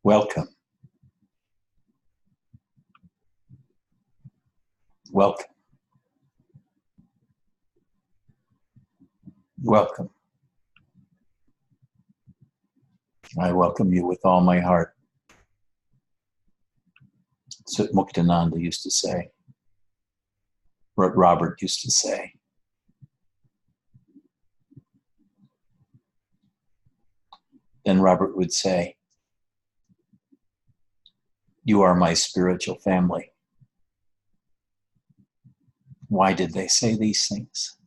Welcome. Welcome. Welcome. I welcome you with all my heart. That's what Muktananda used to say. What Robert used to say. Then Robert would say, "You are my spiritual family." Why did they say these things?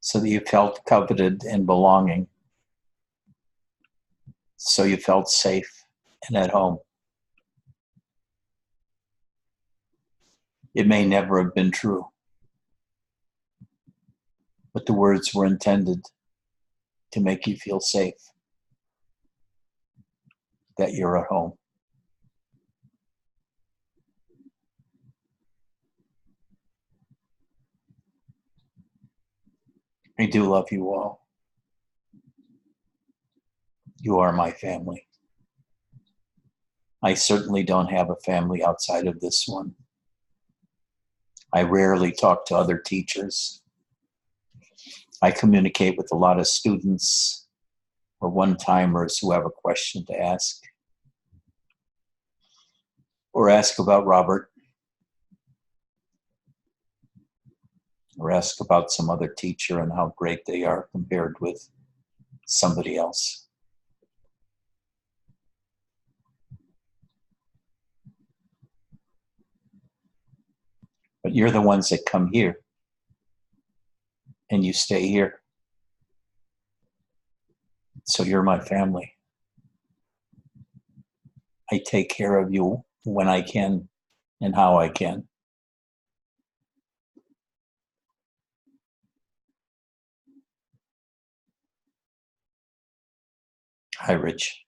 So that you felt coveted and belonging. So you felt safe and at home. It may never have been true, but the words were intended to make you feel safe, that you're at home. I do love you all. You are my family. I certainly don't have a family outside of this one. I rarely talk to other teachers. I communicate with a lot of students or one-timers who have a question to ask. Or ask about Robert. Or ask about some other teacher and how great they are compared with somebody else. But you're the ones that come here and you stay here. So you're my family. I take care of you when I can and how I can. Hi, Rich.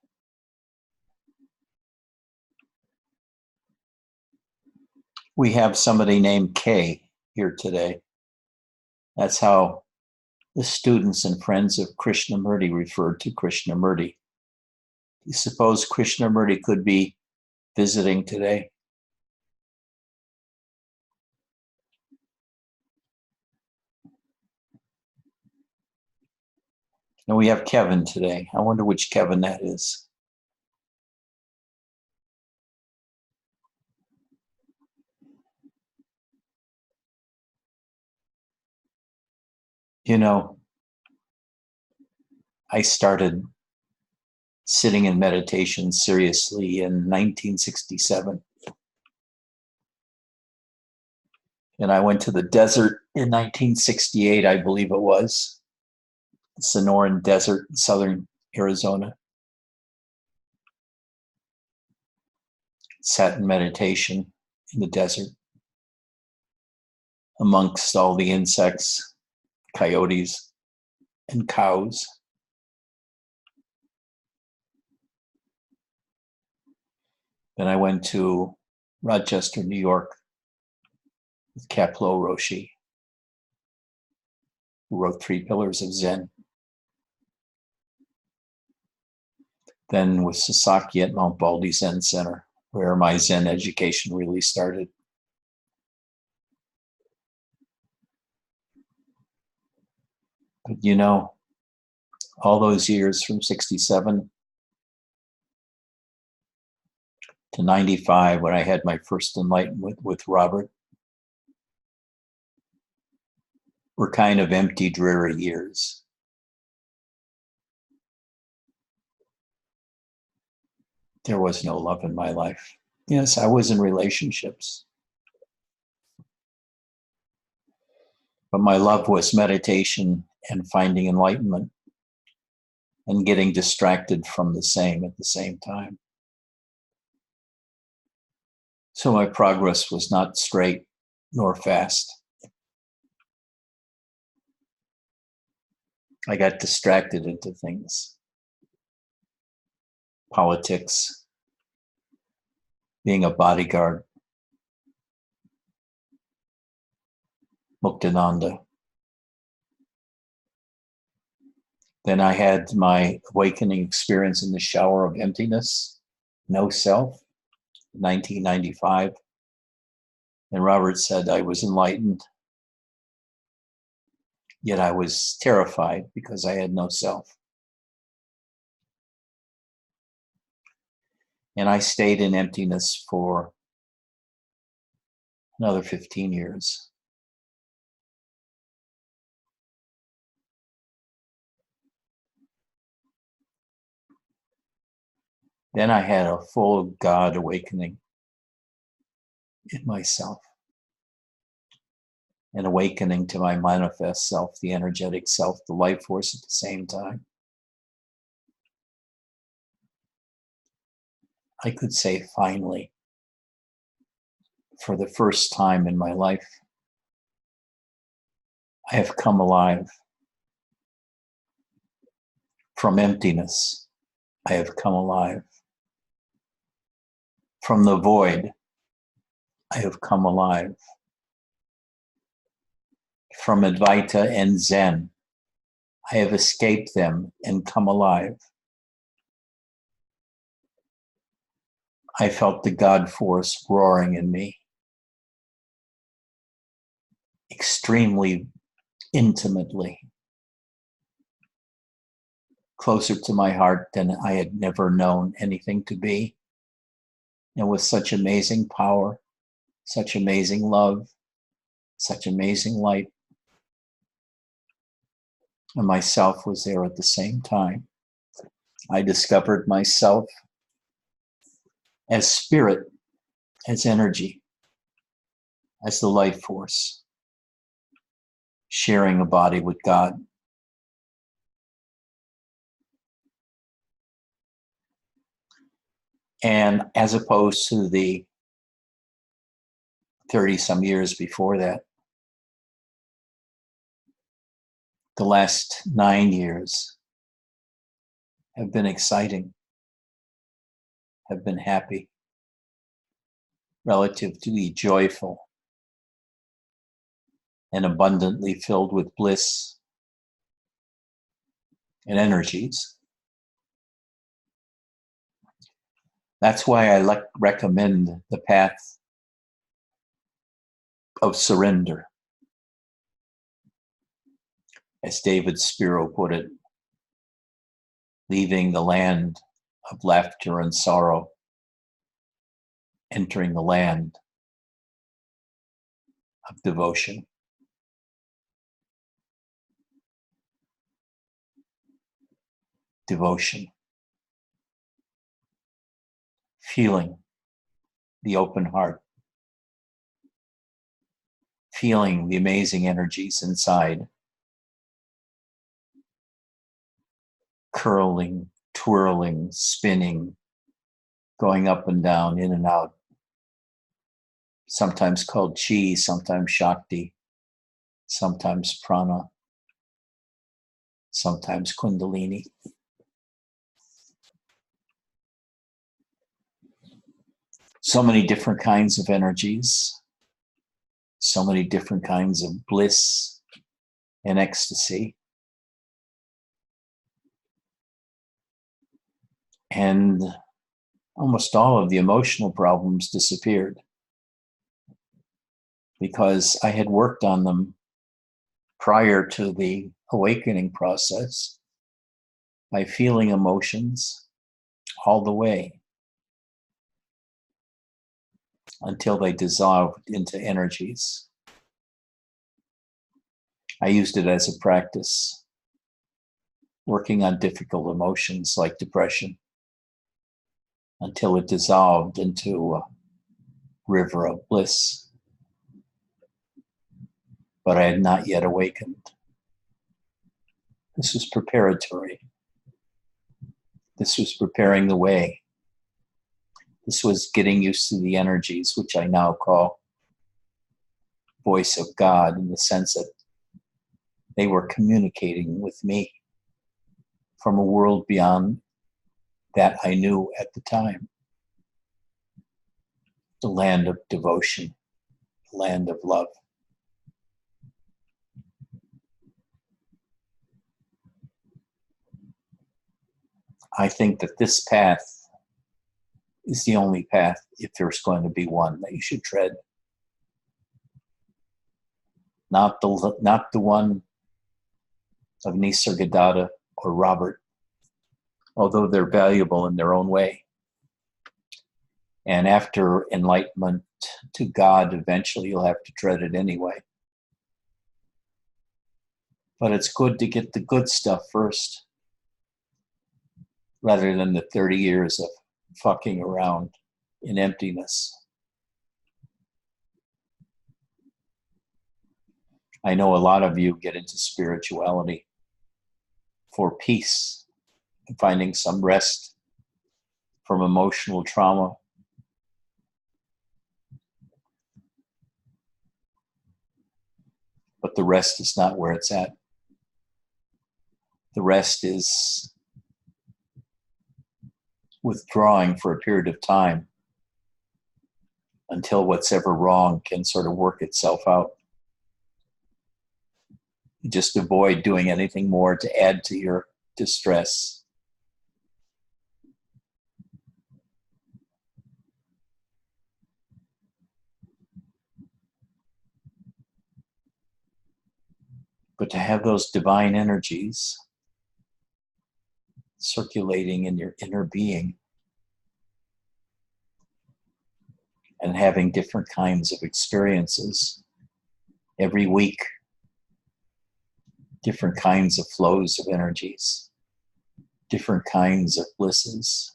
We have somebody named Kay here today. That's how the students and friends of Krishnamurti referred to Krishnamurti. You suppose Krishnamurti could be visiting today? And we have Kevin today. I wonder which Kevin that is. You know, I started sitting in meditation seriously in 1967. And I went to the desert in 1968, I believe it was. Sonoran Desert, southern Arizona. Sat in meditation in the desert amongst all the insects, coyotes, and cows. Then I went to Rochester, New York with Kaplo Roshi, who wrote 3 Pillars of Zen. Then with Sasaki at Mount Baldy Zen Center, where my Zen education really started. But you know, all those years from 67 to 95, when I had my first enlightenment with Robert, were kind of empty, dreary years. There was no love in my life. Yes, I was in relationships. But my love was meditation and finding enlightenment and getting distracted from the same at the same time. So my progress was not straight nor fast. I got distracted into things. Politics, being a bodyguard, Muktananda, Then I had my awakening experience in the shower of emptiness, no self, 1995. And Robert said I was enlightened, yet I was terrified because I had no self. And I stayed in emptiness for another 15 years. Then I had a full God awakening in myself, an awakening to my manifest self, the energetic self, the life force at the same time. I could say finally, for the first time in my life, I have come alive. From emptiness, I have come alive. From the void, I have come alive. From Advaita and Zen, I have escaped them and come alive. I felt the God force roaring in me, extremely intimately, closer to my heart than I had never known anything to be. And with such amazing power, such amazing love, such amazing light. And myself was there at the same time. I discovered myself as spirit, as energy, as the life force, sharing a body with God. And as opposed to the 30 some years before that, the last 9 years have been exciting, have been happy, relatively joyful, and abundantly filled with bliss and energies. That's why I recommend the path of surrender. As David Spiro put it, leaving the land of laughter and sorrow, entering the land of devotion. Devotion. Feeling the open heart. Feeling the amazing energies inside. Curling, twirling, spinning, going up and down, in and out. Sometimes called chi, sometimes shakti, sometimes prana, sometimes kundalini. So many different kinds of energies, so many different kinds of bliss and ecstasy. And almost all of the emotional problems disappeared because I had worked on them prior to the awakening process by feeling emotions all the way until they dissolved into energies. I used it as a practice, working on difficult emotions like depression, until it dissolved into a river of bliss. But I had not yet awakened. This was preparatory. This was preparing the way. This was getting used to the energies, which I now call voice of God, in the sense that they were communicating with me from a world beyond that I knew at the time. The land of devotion, the land of love. I think that this path is the only path, if there's going to be one, that you should tread. Not the one of Nisargadatta or Robert, although they're valuable in their own way. And after enlightenment to God, eventually you'll have to tread it anyway. But it's good to get the good stuff first, rather than the 30 years of fucking around in emptiness. I know a lot of you get into spirituality for peace and finding some rest from emotional trauma. But the rest is not where it's at. The rest is withdrawing for a period of time until what's ever wrong can sort of work itself out. You just avoid doing anything more to add to your distress. But to have those divine energies circulating in your inner being and having different kinds of experiences every week, different kinds of flows of energies, different kinds of blisses,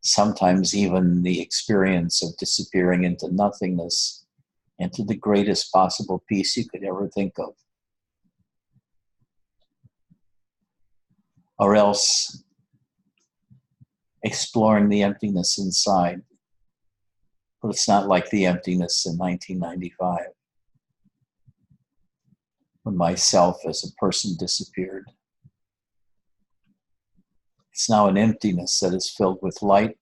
sometimes even the experience of disappearing into nothingness, into the greatest possible peace you could ever think of. Or else exploring the emptiness inside. But it's not like the emptiness in 1995, when myself as a person disappeared. It's now an emptiness that is filled with light,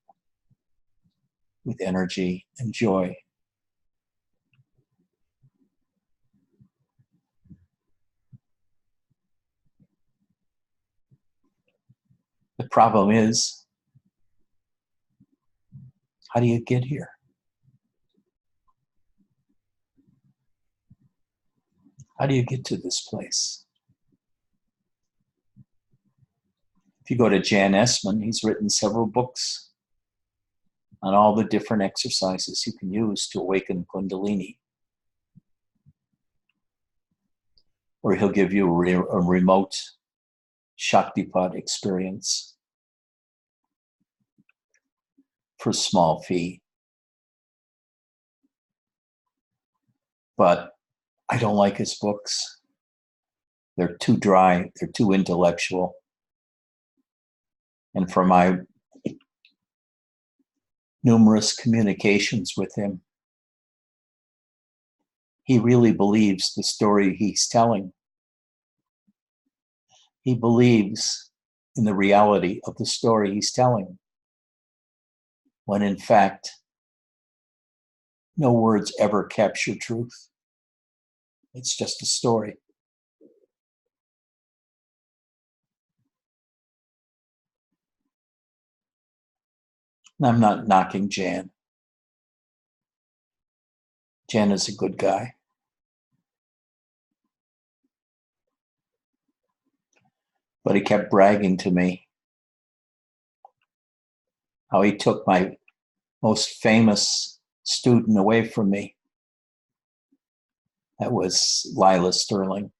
with energy and joy. The problem is, how do you get here? How do you get to this place? If you go to Jan Essman, he's written several books on all the different exercises you can use to awaken Kundalini. Or he'll give you a remote Shaktipat experience for a small fee. But I don't like his books. They're too dry, they're too intellectual. And for my numerous communications with him, he really believes the story he's telling. He believes in the reality of the story he's telling, when in fact, no words ever capture truth. It's just a story. And I'm not knocking Jan. Jan is a good guy. But he kept bragging to me how he took my most famous student away from me. That was Lila Sterling.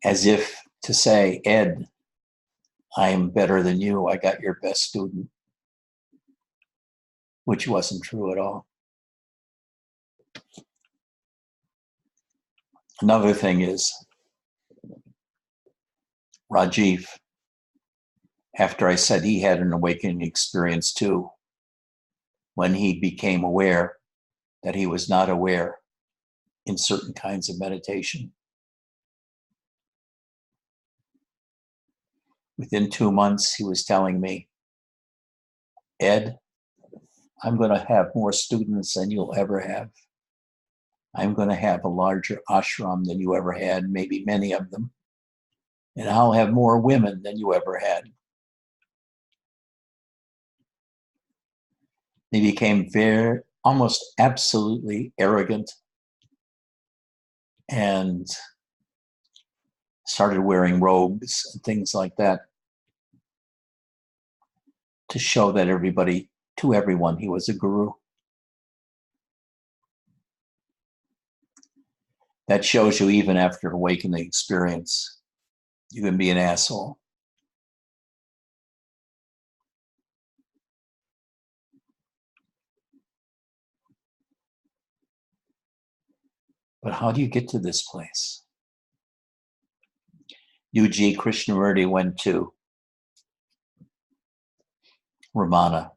As if to say, Ed, I am better than you. I got your best student. Which wasn't true at all. Another thing is, Rajiv, after I said he had an awakening experience too, when he became aware that he was not aware in certain kinds of meditation. Within 2 months, he was telling me, Ed, I'm going to have more students than you'll ever have. I'm going to have a larger ashram than you ever had, maybe many of them. And I'll have more women than you ever had. He became very, almost absolutely arrogant and started wearing robes and things like that to show that to everyone, he was a guru. That shows you even after awakening experience, you can be an asshole. But how do you get to this place? U.G. Krishnamurti went to Ramana.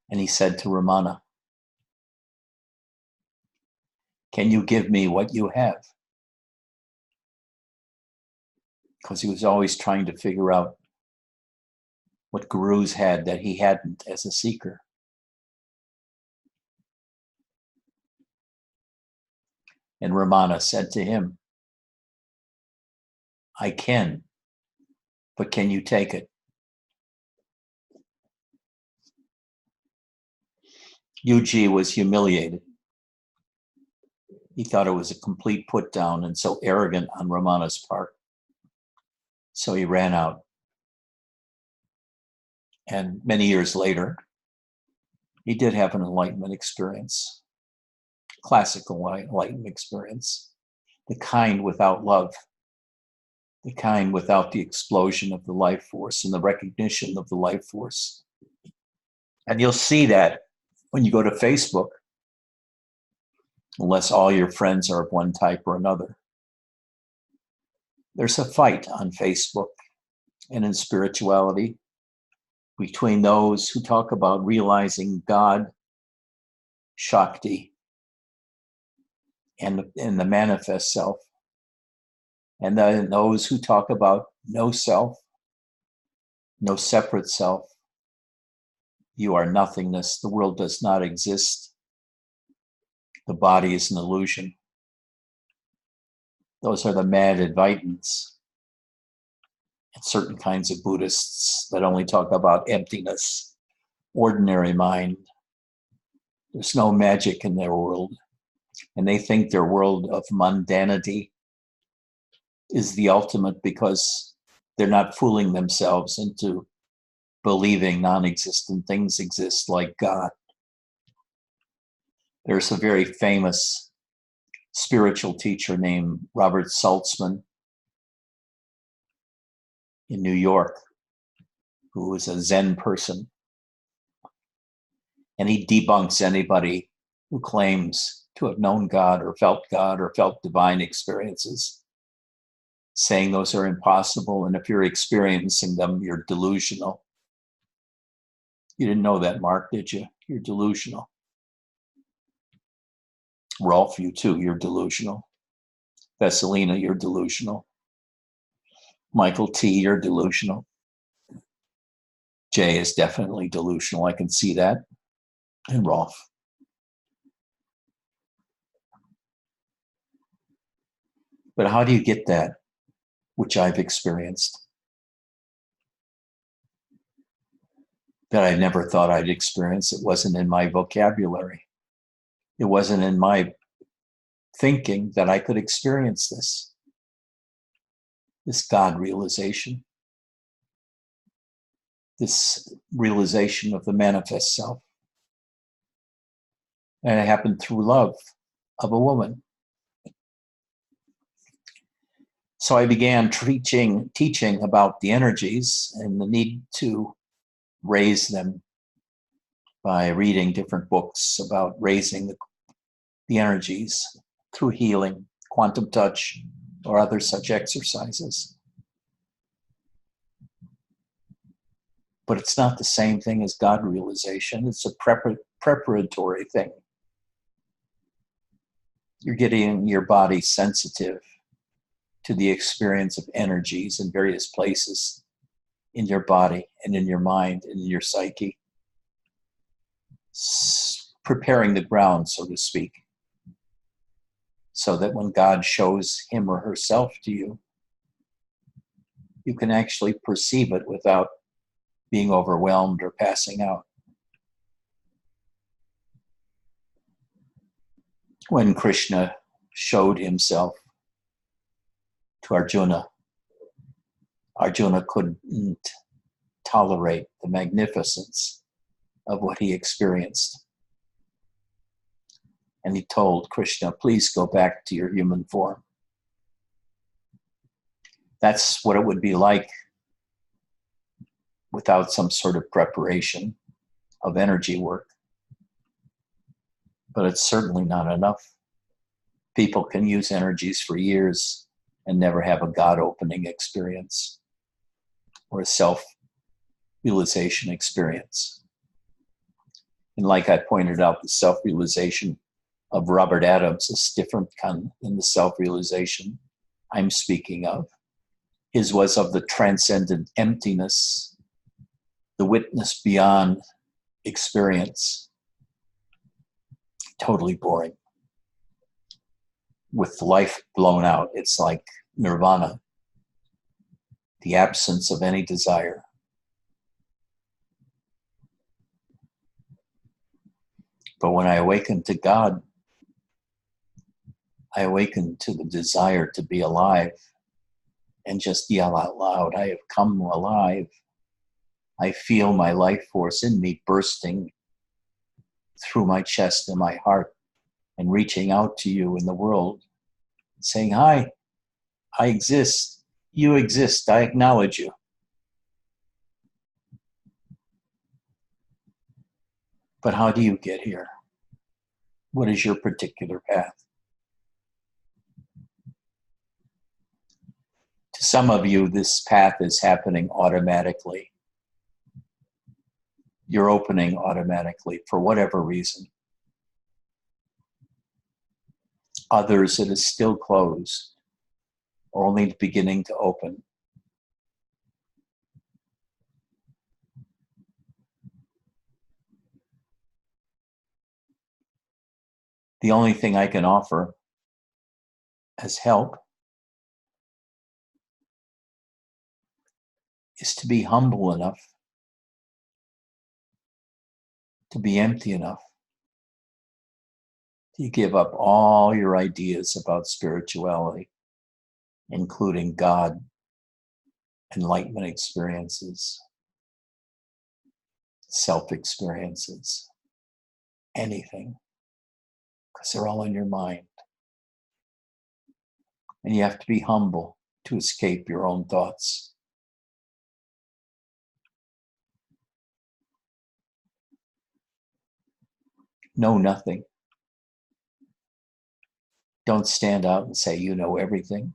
And he said to Ramana, can you give me what you have? Because he was always trying to figure out what gurus had that he hadn't as a seeker. And Ramana said to him, I can, but can you take it? UG was humiliated. He thought it was a complete put down and so arrogant on Ramana's part. So he ran out. And many years later, he did have an enlightenment experience, classical enlightenment experience, the kind without love, the kind without the explosion of the life force and the recognition of the life force. And you'll see that when you go to Facebook, unless all your friends are of one type or another. There's a fight on Facebook and in spirituality between those who talk about realizing God, Shakti, and the manifest self, and then those who talk about no self, no separate self. You are nothingness. The world does not exist. The body is an illusion. Those are the mad Advaitins and certain kinds of Buddhists that only talk about emptiness, ordinary mind. There's no magic in their world. And they think their world of mundanity is the ultimate because they're not fooling themselves into believing non-existent things exist like God. There's a very famous spiritual teacher named Robert Saltzman in New York, who is a Zen person. And he debunks anybody who claims to have known God or felt divine experiences, saying those are impossible. And if you're experiencing them, you're delusional. You didn't know that, Mark, did you? You're delusional. Rolf, you too, you're delusional. Vesselina, you're delusional. Michael T., you're delusional. Jay is definitely delusional. I can see that. And Rolf. But how do you get that, which I've experienced, that I never thought I'd experience? It wasn't in my vocabulary. It wasn't in my thinking that I could experience this God realization, this realization of the manifest self. And it happened through love of a woman. So I began teaching about the energies and the need to raise them by reading different books about raising the energies through healing, quantum touch, or other such exercises. But it's not the same thing as God realization. It's a preparatory thing. You're getting your body sensitive to the experience of energies in various places in your body and in your mind and in your psyche. preparing the ground, so to speak, so that when God shows him or herself to you, you can actually perceive it without being overwhelmed or passing out. When Krishna showed himself to Arjuna, Arjuna couldn't tolerate the magnificence of what he experienced. And he told Krishna, please go back to your human form. That's what it would be like without some sort of preparation of energy work. But it's certainly not enough. People can use energies for years and never have a God-opening experience or a self-realization experience. And like I pointed out, the self-realization of Robert Adams is different than the self-realization I'm speaking of. His was of the transcendent emptiness, the witness beyond experience. Totally boring. With life blown out, it's like nirvana, the absence of any desire. But when I awakened to God, I awakened to the desire to be alive and just yell out loud, I have come alive. I feel my life force in me bursting through my chest and my heart and reaching out to you in the world, saying, hi, I exist. You exist. I acknowledge you. But how do you get here? What is your particular path? To some of you, this path is happening automatically. You're opening automatically for whatever reason. Others, it is still closed or only beginning to open. The only thing I can offer as help is to be humble enough, to be empty enough, to give up all your ideas about spirituality, including God, enlightenment experiences, self-experiences, anything, because they're all in your mind. And you have to be humble to escape your own thoughts. Know nothing. Don't stand out and say you know everything.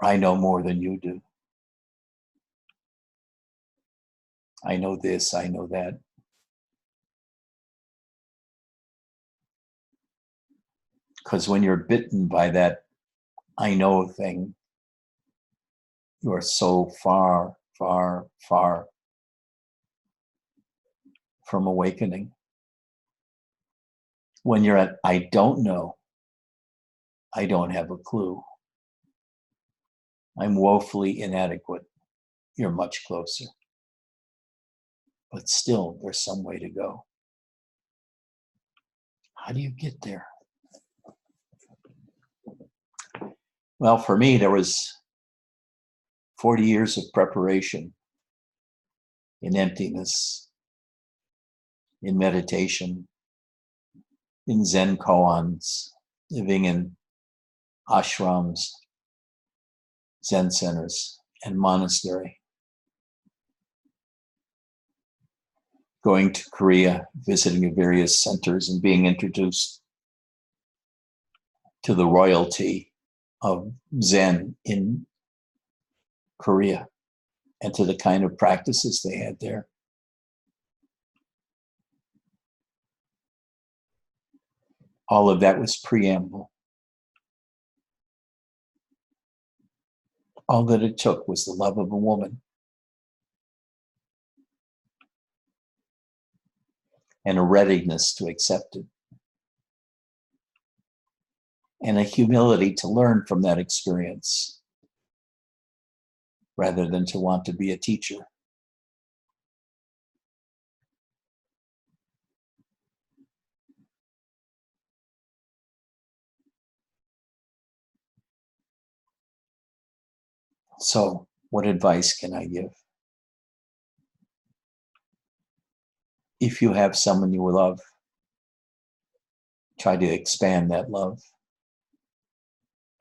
I know more than you do. I know this, I know that. Because when you're bitten by that I know thing, you are so far, far, far from awakening. When you're at I don't know, I don't have a clue, I'm woefully inadequate, you're much closer. But still, there's some way to go. How do you get there? Well, for me, there was 40 years of preparation in emptiness, in meditation, in Zen koans, living in ashrams, Zen centers, and monastery. Going to Korea, visiting the various centers and being introduced to the royalty of Zen in Korea and to the kind of practices they had there. All of that was preamble. All that it took was the love of a woman. and a readiness to accept it, and a humility to learn from that experience rather than to want to be a teacher. So, what advice can I give? If you have someone you love, try to expand that love.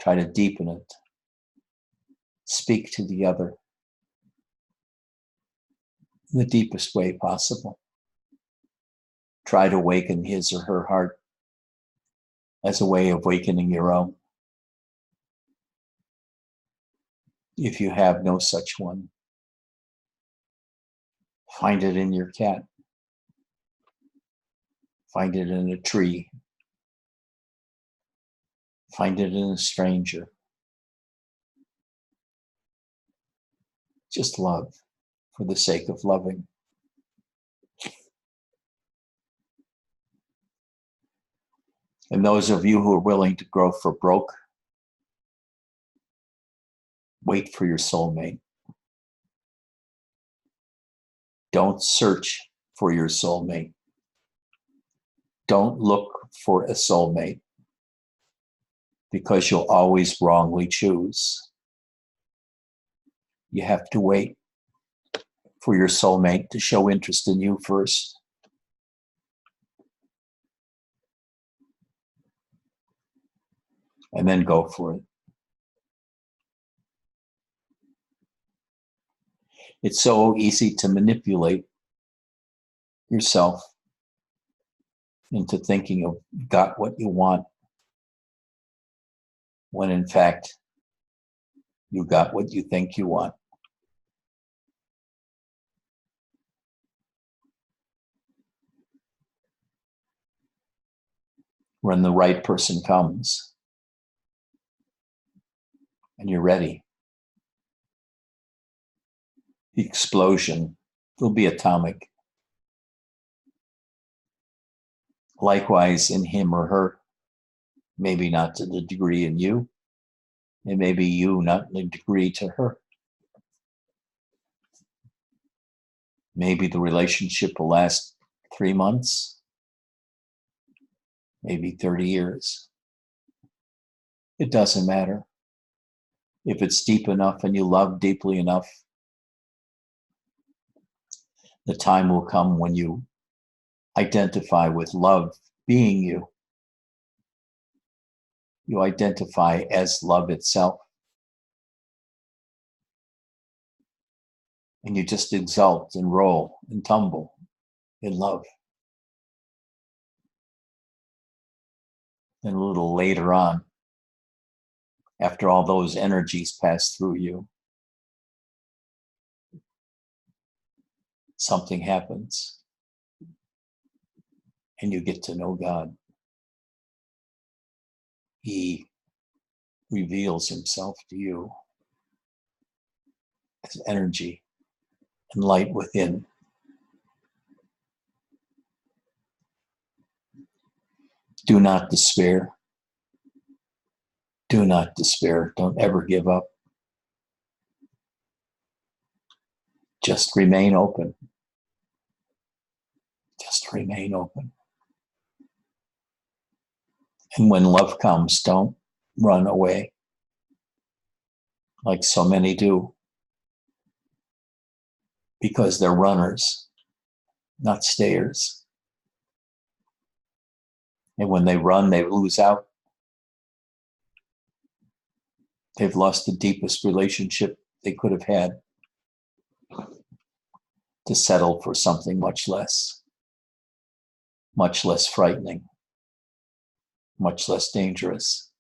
Try to deepen it. Speak to the other in the deepest way possible. Try to awaken his or her heart as a way of awakening your own. If you have no such one, find it in your cat. Find it in a tree. Find it in a stranger. Just love for the sake of loving. And those of you who are willing to grow for broke, wait for your soulmate. Don't search for your soulmate. Don't look for a soulmate, because you'll always wrongly choose. You have to wait for your soulmate to show interest in you first. And then go for it. It's so easy to manipulate yourself into thinking you got what you want, when in fact, you got what you think you want. When the right person comes and you're ready, the explosion will be atomic. Likewise, in him or her, maybe not to the degree in you, and maybe you not in the degree to her. Maybe the relationship will last 3 months, maybe 30 years. It doesn't matter. If it's deep enough and you love deeply enough, the time will come when you identify with love being you. You identify as love itself. And you just exult and roll and tumble in love. And a little later on, after all those energies pass through you, something happens. And you get to know God. He reveals himself to you as energy and light within. Do not despair. Do not despair. Don't ever give up. Just remain open. Just remain open. And when love comes, don't run away like so many do, because they're runners, not stayers. And when they run, they lose out. They've lost the deepest relationship they could have had to settle for something much less frightening, much less dangerous.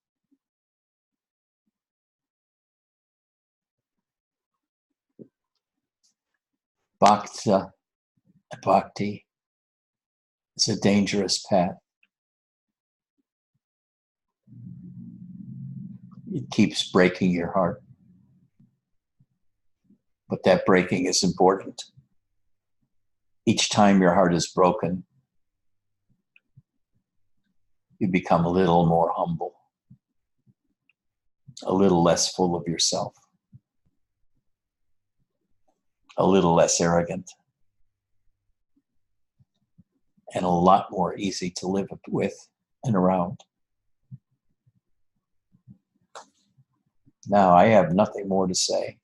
Bhakti is a dangerous path. It keeps breaking your heart. But that breaking is important. Each time your heart is broken, you become a little more humble, a little less full of yourself, a little less arrogant, and a lot more easy to live with and around. Now, I have nothing more to say.